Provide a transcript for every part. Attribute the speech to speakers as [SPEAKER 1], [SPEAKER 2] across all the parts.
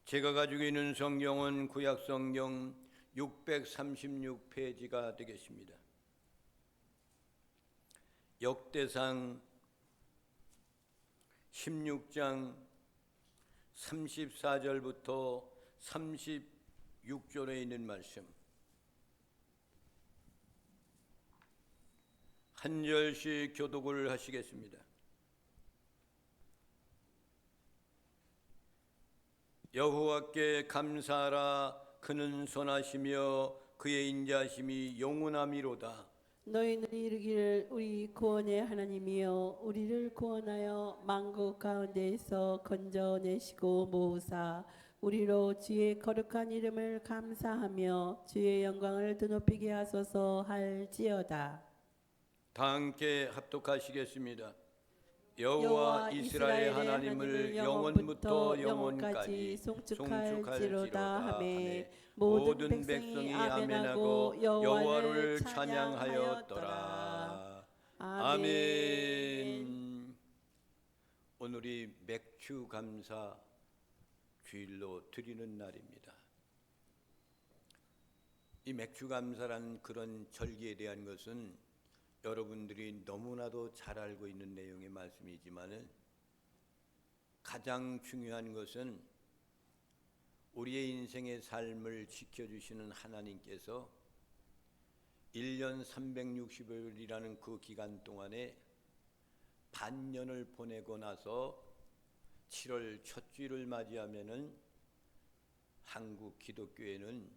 [SPEAKER 1] 제가 가지고 있는 성경은 구약 성경 636페이지가 되겠습니다. 역대상 16장 34절부터 36절에 있는 말씀, 한 절씩 교독을 하시겠습니다. 여호와께 감사하라. 그는 선하시며 그의 인자심이 영원함이로다.
[SPEAKER 2] 너희는 이르기를 우리 구원의 하나님이여 우리를 구원하여 만국 가운데에서 건져내시고 모으사 우리로 주의 거룩한 이름을 감사하며 주의 영광을 드높이게 하소서 할지어다.
[SPEAKER 1] 다 함께 합독하시겠습니다. 여호와 이스라엘 하나님을 영원부터 영원까지 송축할지로다 하매 모든 백성이 아멘하고 여호와를 찬양하였더라. 아멘. 오늘이 맥주 감사 주일로 드리는 날입니다. 이 맥주 감사라는 그런 절기에 대한 것은 여러분들이 너무나도 잘 알고 있는 내용의 말씀이지만 가장 중요한 것은 우리의 인생의 삶을 지켜주시는 하나님께서 1년 365일이라는 그 기간 동안에 반년을 보내고 나서 7월 첫 주일을 맞이하면은 한국 기독교회는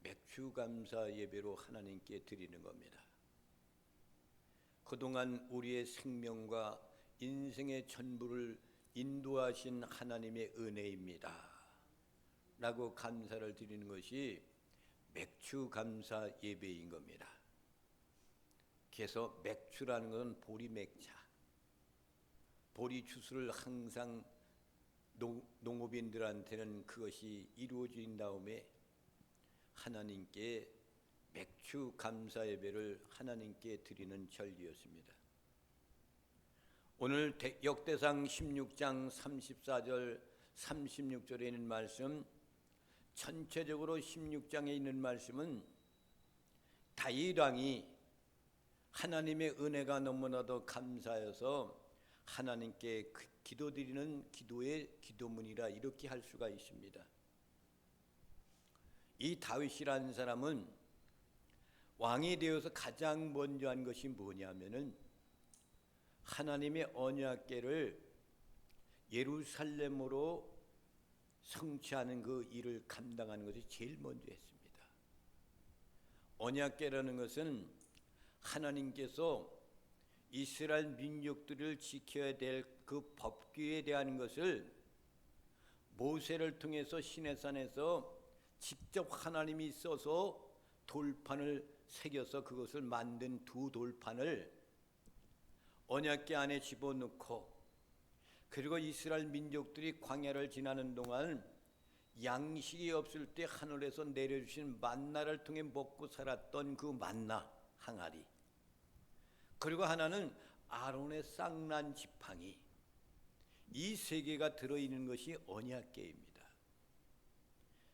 [SPEAKER 1] 맥주감사 예배로 하나님께 드리는 겁니다. 그동안 우리의 생명과 인생의 전부를 인도하신 하나님의 은혜입니다 라고 감사를 드리는 것이 맥주감사 예배인 겁니다. 그래서 맥주라는 것은 보리맥차, 보리 주스를 항상 농업인들한테는 그것이 이루어진 다음에 하나님께 맥주 감사 예배를 하나님께 드리는 절기였습니다. 오늘 역대상 16장 34절 36절에 있는 말씀, 전체적으로 16장에 있는 말씀은 다윗 왕이 하나님의 은혜가 너무나도 감사해서 하나님께 기도드리는 기도의 기도문이라 이렇게 할 수가 있습니다. 이 다윗이라는 사람은 왕이 되어서 가장 먼저 한 것이 뭐냐면은 하나님의 언약궤를 예루살렘으로 성취하는 그 일을 감당하는 것이 제일 먼저 했습니다. 언약궤라는 것은 하나님께서 이스라엘 민족들을 지켜야 될 그 법규에 대한 것을 모세를 통해서 시내산에서 직접 하나님이 써서 돌판을 새겨서 그것을 만든 두 돌판을 언약궤 안에 집어넣고, 그리고 이스라엘 민족들이 광야를 지나는 동안 양식이 없을 때 하늘에서 내려주신 만나를 통해 먹고 살았던 그 만나 항아리, 그리고 하나는 아론의 쌍난 지팡이, 이 세 개가 들어있는 것이 언약궤입니다.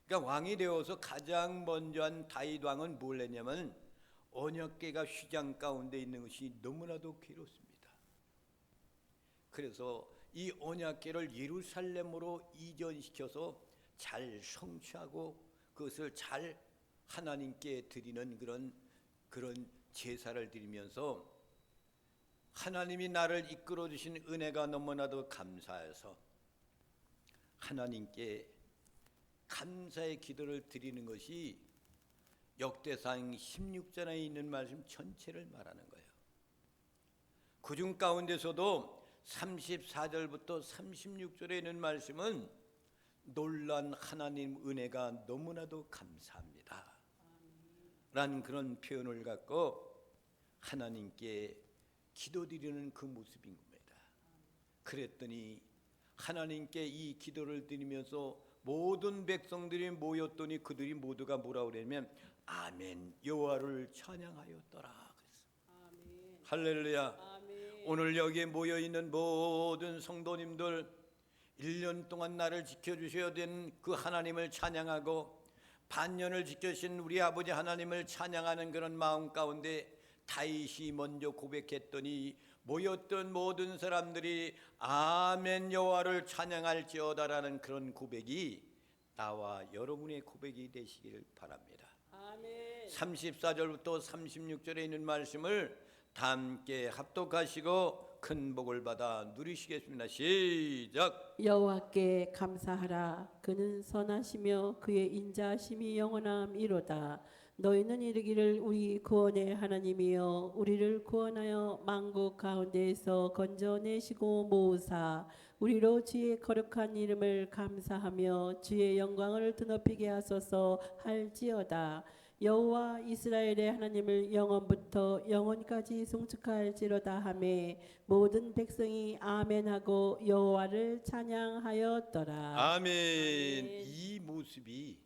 [SPEAKER 1] 그러니까 왕이 되어서 가장 먼저 한 다윗 왕은 뭘 했냐면 언약궤가 휘장 가운데 있는 것이 너무나도 괴롭습니다. 그래서 이 언약궤를 예루살렘으로 이전시켜서 잘 성취하고 그것을 잘 하나님께 드리는 그런 제사를 드리면서 하나님이 나를 이끌어 주신 은혜가 너무나도 감사해서 하나님께 감사의 기도를 드리는 것이 역대상 16장에 있는 말씀 전체를 말하는 거예요. 그중 가운데서도 34절부터 36절에 있는 말씀은 놀란 하나님 은혜가 너무나도 감사합니다 라는 그런 표현을 갖고 하나님께 기도드리는 그 모습인 겁니다. 그랬더니 하나님께 이 기도를 드리면서 모든 백성들이 모였더니 그들이 모두가 뭐라고 그러냐면 아멘, 여호와를 찬양하였더라. 할렐루야.
[SPEAKER 2] 아멘.
[SPEAKER 1] 오늘 여기에 모여있는 모든 성도님들, 1년 동안 나를 지켜주셔야 된 그 하나님을 찬양하고 반년을 지켜주신 우리 아버지 하나님을 찬양하는 그런 마음 가운데 다윗이 먼저 고백했더니 모였던 모든 사람들이 아멘 여호와를 찬양할지어다라는 그런 고백이 나와 여러분의 고백이 되시기를 바랍니다.
[SPEAKER 2] 아멘.
[SPEAKER 1] 34절부터 36절에 있는 말씀을 다 함께 합독하시고 큰 복을 받아 누리시겠습니다. 시작.
[SPEAKER 2] 여호와께 감사하라. 그는 선하시며 그의 인자하심이 영원함이로다. 너희는 이르기를 우리 구원의 하나님이여 우리를 구원하여 만국 가운데에서 건져내시고 모으사 우리로 주의 거룩한 이름을 감사하며 주의 영광을 드높이게 하소서 할지어다. 여호와 이스라엘의 하나님을 영원부터 영원까지 송축할지로다 하매 모든 백성이 아멘하고 여호와를 찬양하였더라.
[SPEAKER 1] 아멘.
[SPEAKER 2] 아멘.
[SPEAKER 1] 이 모습이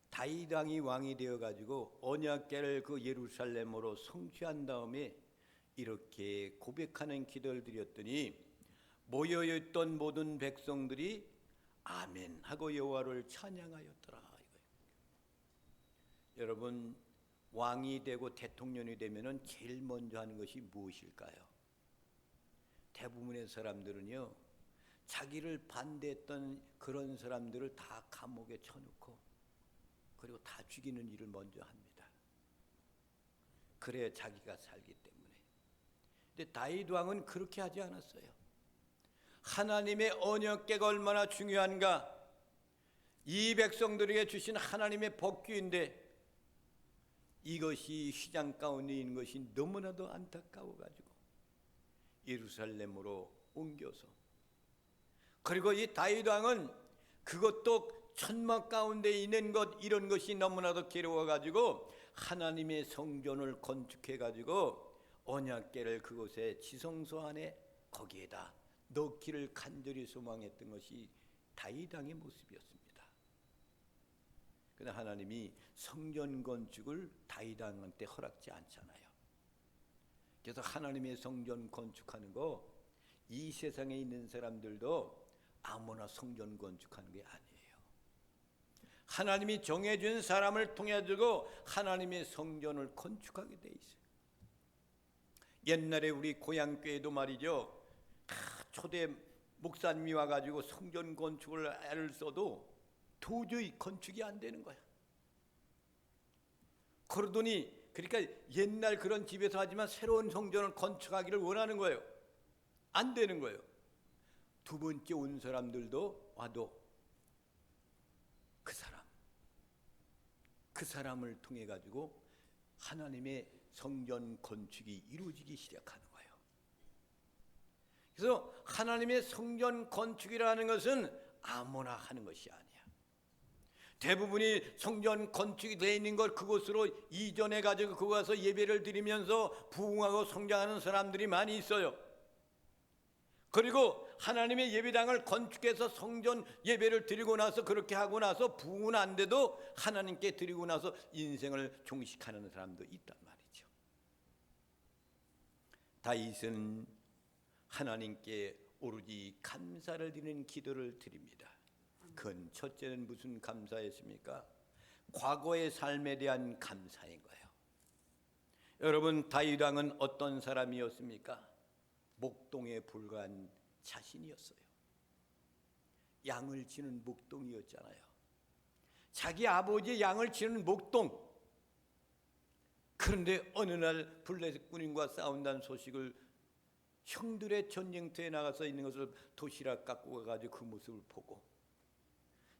[SPEAKER 1] 다윗 왕이 왕이 되어 가지고 언약궤를 그 예루살렘으로 성취한 다음에 이렇게 고백하는 기도를 드렸더니 모여 있던 모든 백성들이 아멘 하고 여호와를 찬양하였더라. 여러분, 왕이 되고 대통령이 되면은 제일 먼저 하는 것이 무엇일까요? 대부분의 사람들은요, 자기를 반대했던 그런 사람들을 다 감옥에 쳐놓고 그리고 다 죽이는 일을 먼저 합니다. 그래야 자기가 살기 때문에. 근데 다윗 왕은 그렇게 하지 않았어요. 하나님의 언약궤가 얼마나 중요한가, 이 백성들에게 주신 하나님의 법규인데 이것이 휘장 가운데 있는 것이 너무나도 안타까워가지고 예루살렘으로 옮겨서, 그리고 이 다윗 왕은 그것도 천막 가운데 있는 것 이런 것이 너무나도 괴로워가지고 하나님의 성전을 건축해가지고 언약궤를 그곳에 지성소 안에 거기에다 넣기를 간절히 소망했던 것이 다윗 왕의 모습이었습니다. 그러나 하나님이 성전 건축을 다윗 왕한테 허락지 않잖아요. 그래서 하나님의 성전 건축하는 거 이 세상에 있는 사람들도 아무나 성전 건축하는 게 아니에요. 하나님이 정해준 사람을 통해 주고 하나님의 성전을 건축하게 돼 있어요. 옛날에 우리 고향교회도 말이죠, 초대 목사님이 와가지고 성전 건축을 애를 써도 도저히 건축이 안 되는 거야. 그러더니 그러니까 옛날 그런 집에서 하지만 새로운 성전을 건축하기를 원하는 거예요. 안 되는 거예요. 두 번째 온 사람들도 와도 그 사람을 통해 가지고 하나님의 성전 건축이 이루어지기 시작하는 거예요. 그래서 하나님의 성전 건축이라는 것은 아무나 하는 것이 아니야. 대부분이 성전 건축이 되어 있는 걸 그곳으로 이전해 가지고 그곳 가서 예배를 드리면서 부흥하고 성장하는 사람들이 많이 있어요. 그리고 하나님의 예배당을 건축해서 성전 예배를 드리고 나서 그렇게 하고 나서 부흥은 안 돼도 하나님께 드리고 나서 인생을 종식하는 사람도 있단 말이죠. 다윗은 하나님께 오로지 감사를 드리는 기도를 드립니다. 그건 첫째는 무슨 감사였습니까? 과거의 삶에 대한 감사인 거예요. 여러분, 다윗 왕은 어떤 사람이었습니까? 목동에 불과한 자신이었어요. 양을 치는 목동이었잖아요. 자기 아버지의 양을 치는 목동. 그런데 어느 날 블레셋 군인과 싸운다는 소식을, 형들의 전쟁터에 나가서 있는 것을 도시락 갖고 가가지고 그 모습을 보고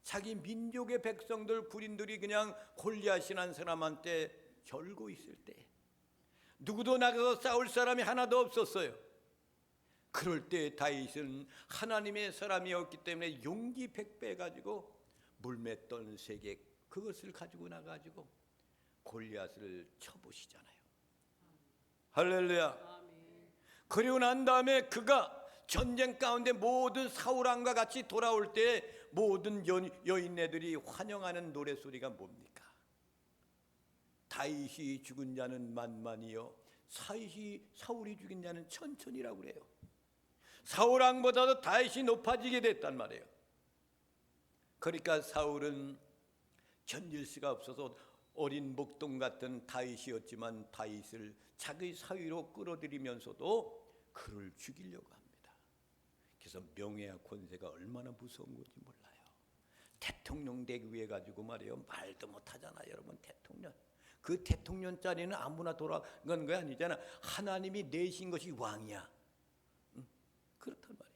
[SPEAKER 1] 자기 민족의 백성들 군인들이 그냥 골리앗이라는 사람한테 겨루고 있을 때 누구도 나가서 싸울 사람이 하나도 없었어요. 그럴 때 다윗은 하나님의 사람이었기 때문에 용기 100배 가지고 물맷돌 3개 그것을 가지고 나가지고 골리앗을 쳐보시잖아요. 할렐루야. 그리고 난 다음에 그가 전쟁 가운데 모든 사울왕과 같이 돌아올 때 모든 여인네들이 환영하는 노래소리가 뭡니까? 다윗이 죽은 자는 만만이요 사울이 죽인 자는 천천이라고 그래요. 사울 왕보다도 다윗이 높아지게 됐단 말이에요. 그러니까 사울은 견딜 수가 없어서 어린 목동 같은 다윗이었지만 다윗을 자기 사위로 끌어들이면서도 그를 죽이려고 합니다. 그래서 명예와 권세가 얼마나 무서운 건지 몰라요. 대통령 되기 위해 가지고 말이에요, 말도 못하잖아요. 여러분, 대통령, 그 대통령 자리는 아무나 돌아간 거 아니잖아. 하나님이 내신 것이 왕이야. 그렇단 말이에요.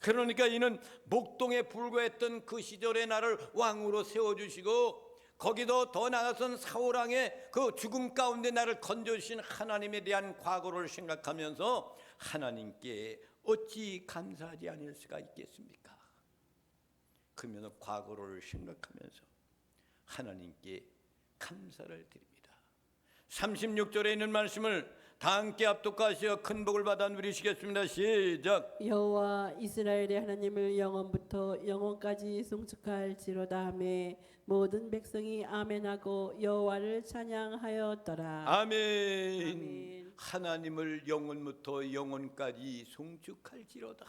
[SPEAKER 1] 그러니까 이는 목동에 불과했던 그 시절에 나를 왕으로 세워주시고, 거기도 더 나아가선 사울왕의 그 죽음 가운데 나를 건져주신 하나님에 대한 과거를 생각하면서 하나님께 어찌 감사하지 않을 수가 있겠습니까? 그러면서 과거를 생각하면서 하나님께 감사를 드립니다. 36절에 있는 말씀을 다 함께 합독하시어 큰 복을 받아 누리시겠습니다. 시작.
[SPEAKER 2] 여호와 이스라엘의 하나님을 영원부터 영원까지 송축할지로다 하매 모든 백성이 아멘하고 여호와를 찬양하였더라.
[SPEAKER 1] 아멘.
[SPEAKER 2] 아멘.
[SPEAKER 1] 하나님을 영원부터 영원까지 송축할지로다.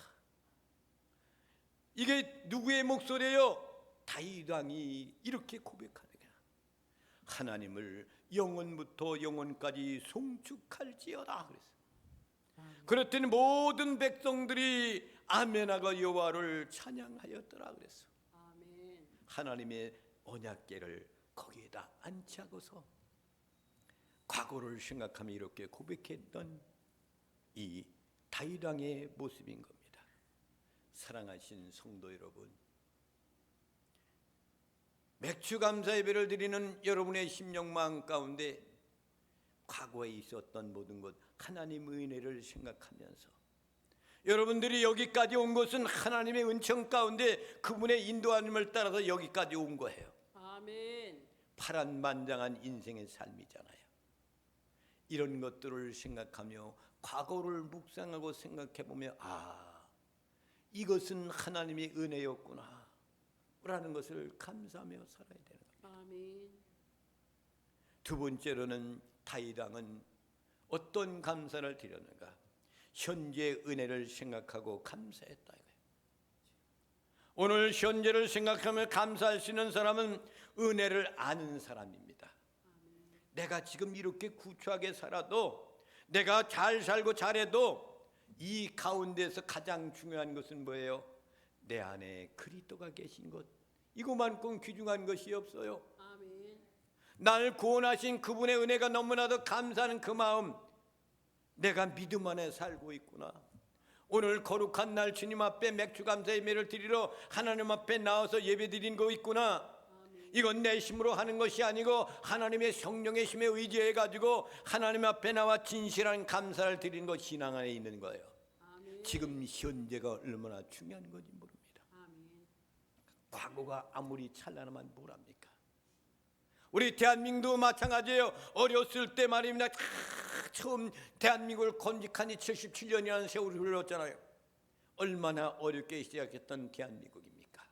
[SPEAKER 1] 이게 누구의 목소리예요? 다윗 왕이 이렇게 고백하는 거야. 하나님을 영원부터 영원까지 송축할지어다 그랬어. 그랬더니 모든 백성들이 아멘하고 여호와를 찬양하였더라 그랬어.
[SPEAKER 2] 아멘.
[SPEAKER 1] 하나님의 언약궤를 거기에다 안치하고서 과거를 생각하며 이렇게 고백했던 이 다윗 왕의 모습인 겁니다. 사랑하신 성도 여러분, 맥주 감사 예배를 드리는 여러분의 심령 마음 가운데 과거에 있었던 모든 것, 하나님의 은혜를 생각하면서 여러분들이 여기까지 온 것은 하나님의 은총 가운데 그분의 인도하심을 따라서 여기까지 온 거예요.
[SPEAKER 2] 아멘.
[SPEAKER 1] 파란만장한 인생의 삶이잖아요. 이런 것들을 생각하며 과거를 묵상하고 생각해보면 이것은 하나님의 은혜였구나 라는 것을 감사하며 살아야 되는 겁니다.
[SPEAKER 2] 아멘.
[SPEAKER 1] 두 번째로는 다윗 왕은 어떤 감사를 드렸는가? 현재의 은혜를 생각하고 감사했다. 오늘 현재를 생각하며 감사할 수 있는 사람은 은혜를 아는 사람입니다. 내가 지금 이렇게 구추하게 살아도, 내가 잘 살고 잘해도 이 가운데서 가장 중요한 것은 뭐예요? 내 안에 그리스도가 계신 것, 이것만큼 귀중한 것이 없어요.
[SPEAKER 2] 아멘.
[SPEAKER 1] 나를 구원하신 그분의 은혜가 너무나도 감사하는 그 마음, 내가 믿음 안에 살고 있구나. 오늘 거룩한 날 주님 앞에 맥주 감사 예배를 드리러 하나님 앞에 나와서 예배 드린 거 있구나. 이건 내 힘으로 하는 것이 아니고 하나님의 성령의 힘에 의지해 가지고 하나님 앞에 나와 진실한 감사를 드리는 것, 신앙 안에 있는 거예요.
[SPEAKER 2] 아멘.
[SPEAKER 1] 지금 현재가 얼마나 중요한 건지 모릅니다.
[SPEAKER 2] 아멘.
[SPEAKER 1] 과거가 아무리 찬란하면 뭐랍니까? 우리 대한민국도 마찬가지예요. 어렸을 때 말입니다. 처음 대한민국을 건국한 지 77년이라는 세월이 흘렀잖아요. 얼마나 어렵게 시작했던 대한민국입니까?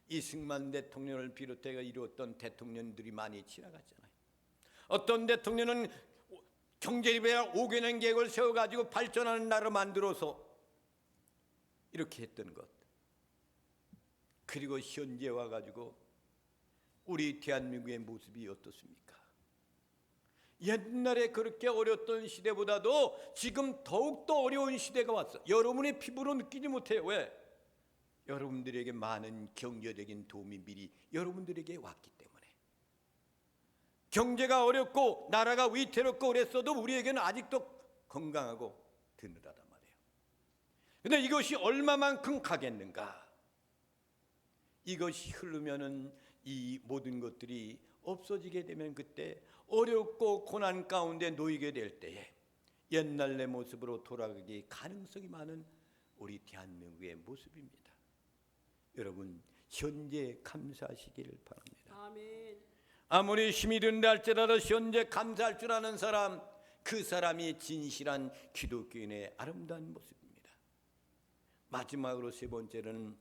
[SPEAKER 1] 이승만 대통령을 비롯해 이루었던 대통령들이 많이 지나갔잖아요. 어떤 대통령은 경제리베라 5개년 계획을 세워가지고 발전하는 나라를 만들어서 이렇게 했던 것. 그리고 현재 와가지고 우리 대한민국의 모습이 어떻습니까? 옛날에 그렇게 어려웠던 시대보다도 지금 더욱더 어려운 시대가 왔어. 여러분의 피부로 느끼지 못해요. 왜? 여러분들에게 많은 경제적인 도움이 미리 여러분들에게 왔기 때문에. 경제가 어렵고 나라가 위태롭고 그랬어도 우리에게는 아직도 건강하고 든든하단 말이에요. 그런데 이것이 얼마만큼 가겠는가? 이것이 흐르면은 이 모든 것들이 없어지게 되면 그때 어렵고 고난 가운데 놓이게 될 때에 옛날 내 모습으로 돌아가기 가능성이 많은 우리 대한민국의 모습입니다. 여러분, 현재 감사하시기를 바랍니다.
[SPEAKER 2] 아멘.
[SPEAKER 1] 아무리 힘이 든다 할지라도 현재 감사할 줄 아는 사람, 그 사람이 진실한 기독교인의 아름다운 모습입니다. 마지막으로 세 번째는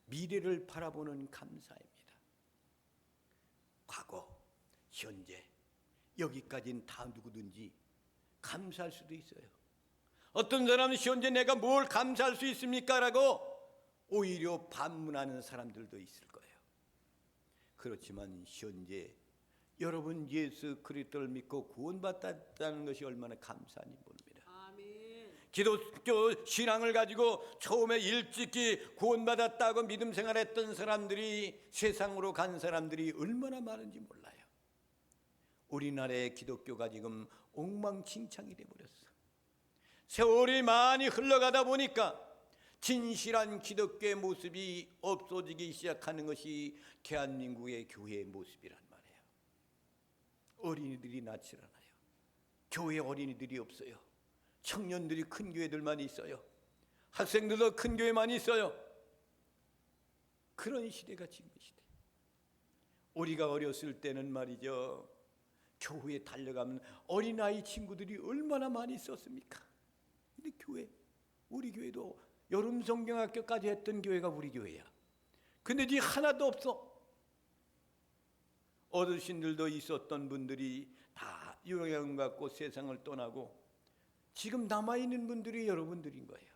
[SPEAKER 1] 미래를 바라보는 감사입니다. 과거, 현재, 여기까지는 다 누구든지 감사할 수도 있어요. 어떤 사람은 현재 내가 뭘 감사할 수 있습니까? 라고 오히려 반문하는 사람들도 있을 거예요. 그렇지만 현재 여러분 예수 그리스도를 믿고 구원받았다는 것이 얼마나 감사한지 모릅니다.
[SPEAKER 2] 아멘.
[SPEAKER 1] 기독교 신앙을 가지고 처음에 일찍이 구원받았다고 믿음 생활했던 사람들이 세상으로 간 사람들이 얼마나 많은지 몰라요. 우리나라의 기독교가 지금 엉망진창이 돼버렸어. 세월이 많이 흘러가다 보니까 진실한 기독교의 모습이 없어지기 시작하는 것이 대한민국의 교회의 모습이란 말이에요. 어린이들이 낳질 않아요. 교회 어린이들이 없어요. 청년들이 큰 교회들만 있어요. 학생들도 큰 교회만 있어요. 그런 시대가 지금 시대. 우리가 어렸을 때는 말이죠, 교회에 달려가면 어린아이 친구들이 얼마나 많이 있었습니까? 근데 교회, 우리 교회도 여름 성경학교까지 했던 교회가 우리 교회야. 근데 이 하나도 없어. 어르신들도 있었던 분들이 다 영향 받고 세상을 떠나고 지금 남아있는 분들이 여러분들인 거예요.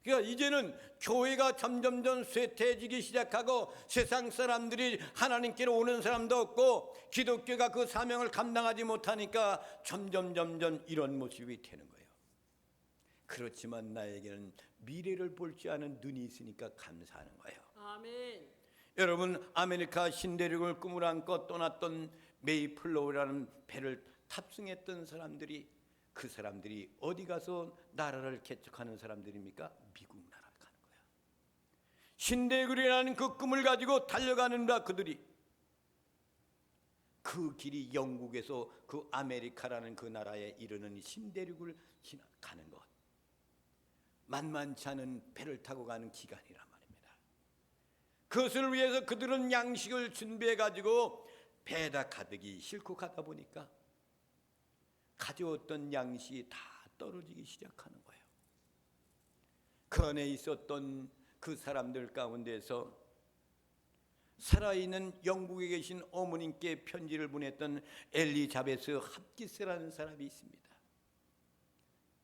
[SPEAKER 1] 그러니까 이제는 교회가 점점점 쇠퇴해지기 시작하고 세상 사람들이 하나님께로 오는 사람도 없고 기독교가 그 사명을 감당하지 못하니까 점점 이런 모습이 되는 거예요. 그렇지만 나에게는 미래를 볼 줄 아는 눈이 있으니까 감사하는 거예요.
[SPEAKER 2] 아멘.
[SPEAKER 1] 여러분, 아메리카 신대륙을 꿈을 안고 떠났던 메이플로우라는 배를 탑승했던 사람들이, 그 사람들이 어디 가서 나라를 개척하는 사람들입니까? 미국 나라를 가는 거야. 신대륙이라는 그 꿈을 가지고 달려가는다. 그들이 그 길이 영국에서 그 아메리카라는 그 나라에 이르는 신대륙을 지나가는 것, 만만치 않은 배를 타고 가는 기간이란 말입니다. 그것을 위해서 그들은 양식을 준비해 가지고 배에다 가득히 싣고 가다 보니까 가져왔던 양식이 다 떨어지기 시작하는 거예요. 그 안에 있었던 그 사람들 가운데서 살아있는 영국에 계신 어머님께 편지를 보냈던 엘리자베스 핫기스라는 사람이 있습니다.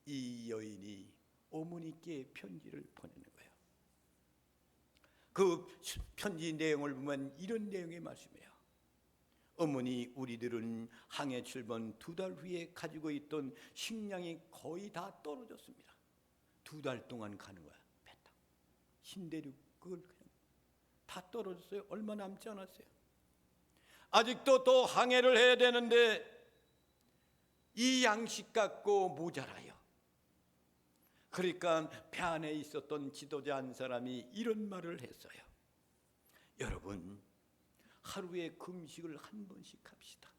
[SPEAKER 1] 이 여인이 어머니께 편지를 보내는 거예요. 그 편지 내용을 보면 이런 내용의 말씀이에요. 어머니, 우리들은 항해 출발 2달 후에 가지고 있던 식량이 거의 다 떨어졌습니다. 2달 동안 가는 거야. 배 타고 신대륙 그걸 그냥 다 떨어졌어요. 얼마 남지 않았어요. 아직도 또 항해를 해야 되는데 이 양식 갖고 모자라요. 그러니까 배 안에 있었던 지도자 한 사람이 이런 말을 했어요. 여러분, 하루에 금식을 한 번씩 합시다.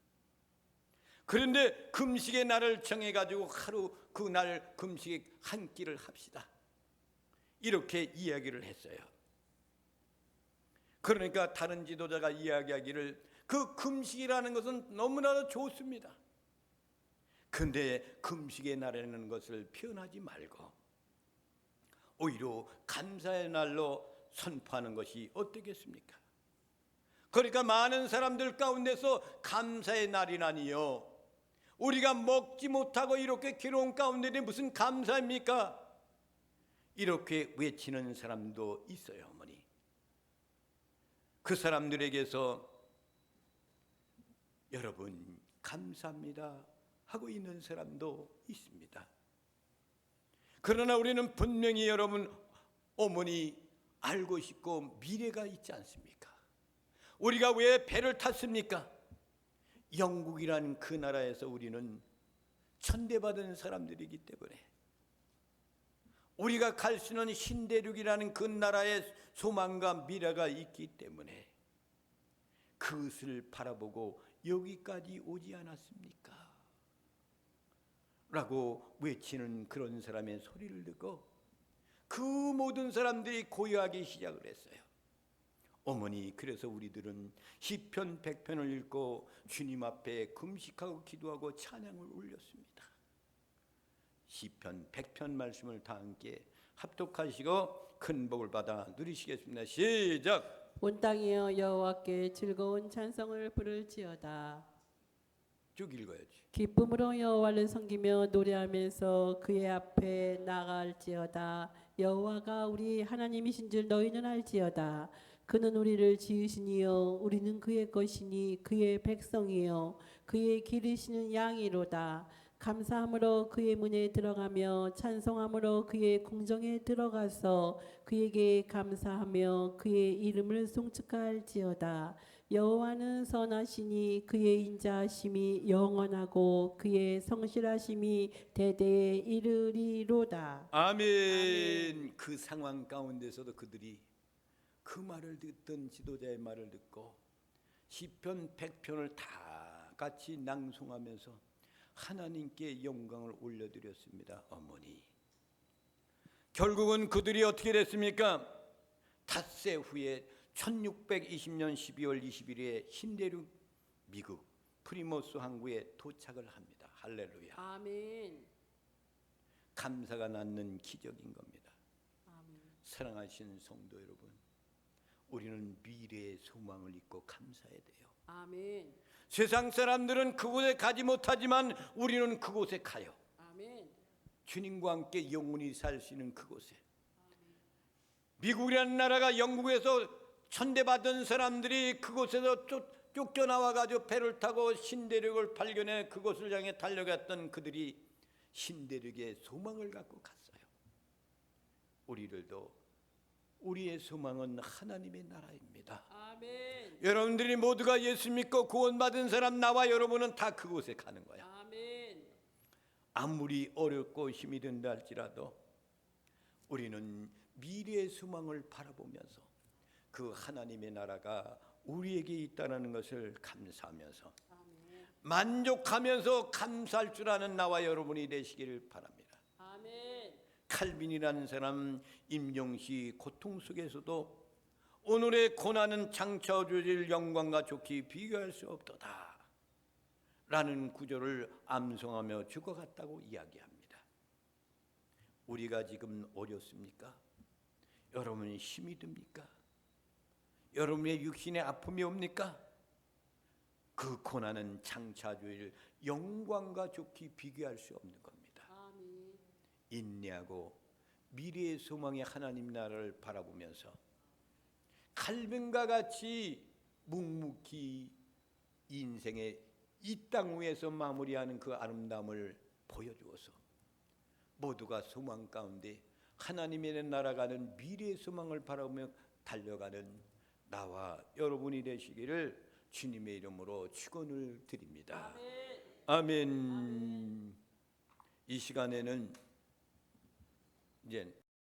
[SPEAKER 1] 그런데 금식의 날을 정해가지고 하루 그 날 금식 한 끼를 합시다. 이렇게 이야기를 했어요. 그러니까 다른 지도자가 이야기하기를 그 금식이라는 것은 너무나도 좋습니다. 그런데 금식의 날에는 것을 표현하지 말고 오히려 감사의 날로 선포하는 것이 어떻겠습니까? 그러니까 많은 사람들 가운데서 감사의 날이라니요, 우리가 먹지 못하고 이렇게 괴로운 가운데 무슨 감사입니까? 이렇게 외치는 사람도 있어요. 어머니, 그 사람들에게서 여러분 감사합니다 하고 있는 사람도 있습니다. 그러나 우리는 분명히 여러분, 어머니 알고 싶고 미래가 있지 않습니까? 우리가 왜 배를 탔습니까? 영국이라는 그 나라에서 우리는 천대받은 사람들이기 때문에, 우리가 갈 수 있는 신대륙이라는 그 나라의 소망과 미래가 있기 때문에 그것을 바라보고 여기까지 오지 않았습니까? 라고 외치는 그런 사람의 소리를 듣고 그 모든 사람들이 고요하기 시작을 했어요. 어머니, 그래서 우리들은 시편 100편을 읽고 주님 앞에 금식하고 기도하고 찬양을 올렸습니다. 시편 100편 말씀을 다 함께 합독하시고 큰 복을 받아 누리시겠습니다. 시작.
[SPEAKER 2] 온 땅이여 여호와께 즐거운 찬송을 부를지어다.
[SPEAKER 1] 쭉 읽어야지.
[SPEAKER 2] 기쁨으로 여호와를 섬기며 노래하면서 그의 앞에 나갈지어다. 여호와가 우리 하나님이신 줄 너희는 알지어다. 그는 우리를 지으시니요 우리는 그의 것이니 그의 백성이요 그의 기르시는 양이로다. 감사함으로 그의 문에 들어가며 찬송함으로 그의 궁정에 들어가서 그에게 감사하며 그의 이름을 송축할지어다. 여호와는 선하시니 그의 인자하심이 영원하고 그의 성실하심이 대대에 이르리로다.
[SPEAKER 1] 아멘. 그 상황 가운데서도 그들이 그 말을 듣던 지도자의 말을 듣고 시편 100편을 다 같이 낭송하면서 하나님께 영광을 올려드렸습니다. 어머니, 결국은 그들이 어떻게 됐습니까? 닷새 후에 1620년 12월 21일에 신대륙 미국 프리모스 항구에 도착을 합니다. 할렐루야.
[SPEAKER 2] 아멘.
[SPEAKER 1] 감사가 낳는 기적인 겁니다.
[SPEAKER 2] 아멘.
[SPEAKER 1] 사랑하시는 성도 여러분, 우리는 미래의 소망을 잊고 감사해야 돼요.
[SPEAKER 2] 아멘.
[SPEAKER 1] 세상 사람들은 그곳에 가지 못하지만 우리는 그곳에 가요.
[SPEAKER 2] 아멘.
[SPEAKER 1] 주님과 함께 영원히 살 수 있는 그곳에. 미국이라는 나라가 영국에서 천대받은 사람들이 그곳에서 쫓겨나와 가지고 배를 타고 신대륙을 발견해 그곳을 향해 달려갔던 그들이 신대륙의 소망을 갖고 갔어요. 우리들도 우리의 소망은 하나님의 나라입니다.
[SPEAKER 2] 아멘.
[SPEAKER 1] 여러분들이 모두가 예수 믿고 구원받은 사람 나와 여러분은 다 그곳에 가는 거야.
[SPEAKER 2] 아멘.
[SPEAKER 1] 아무리 어렵고 힘이 든다 할지라도 우리는 미래의 소망을 바라보면서 그 하나님의 나라가 우리에게 있다는 것을 감사하면서
[SPEAKER 2] 아멘.
[SPEAKER 1] 만족하면서 감사할 줄 아는 나와 여러분이 되시기를 바랍니다.
[SPEAKER 2] 아멘.
[SPEAKER 1] 칼빈이라는 사람 임종시 고통 속에서도 오늘의 고난은 장차 주실 영광과 좋게 비교할 수 없도다 라는 구절을 암송하며 죽어갔다고 이야기합니다. 우리가 지금 어렵습니까? 여러분이 힘이 듭니까? 여러분의 육신의 아픔이 옵니까? 그 고난은 장차 주실 영광과 좋게 비교할 수 없는 겁니다.
[SPEAKER 2] 아멘.
[SPEAKER 1] 인내하고 미래의 소망의 하나님 나라를 바라보면서 칼빈과 같이 묵묵히 인생의 이 땅 위에서 마무리하는 그 아름다움을 보여주어서 모두가 소망 가운데 하나님의 나라가는 미래의 소망을 바라보며 달려가는 나와 여러분이 되시기를 주님의 이름으로 축원을 드립니다. 아멘. 이 시간에는 이제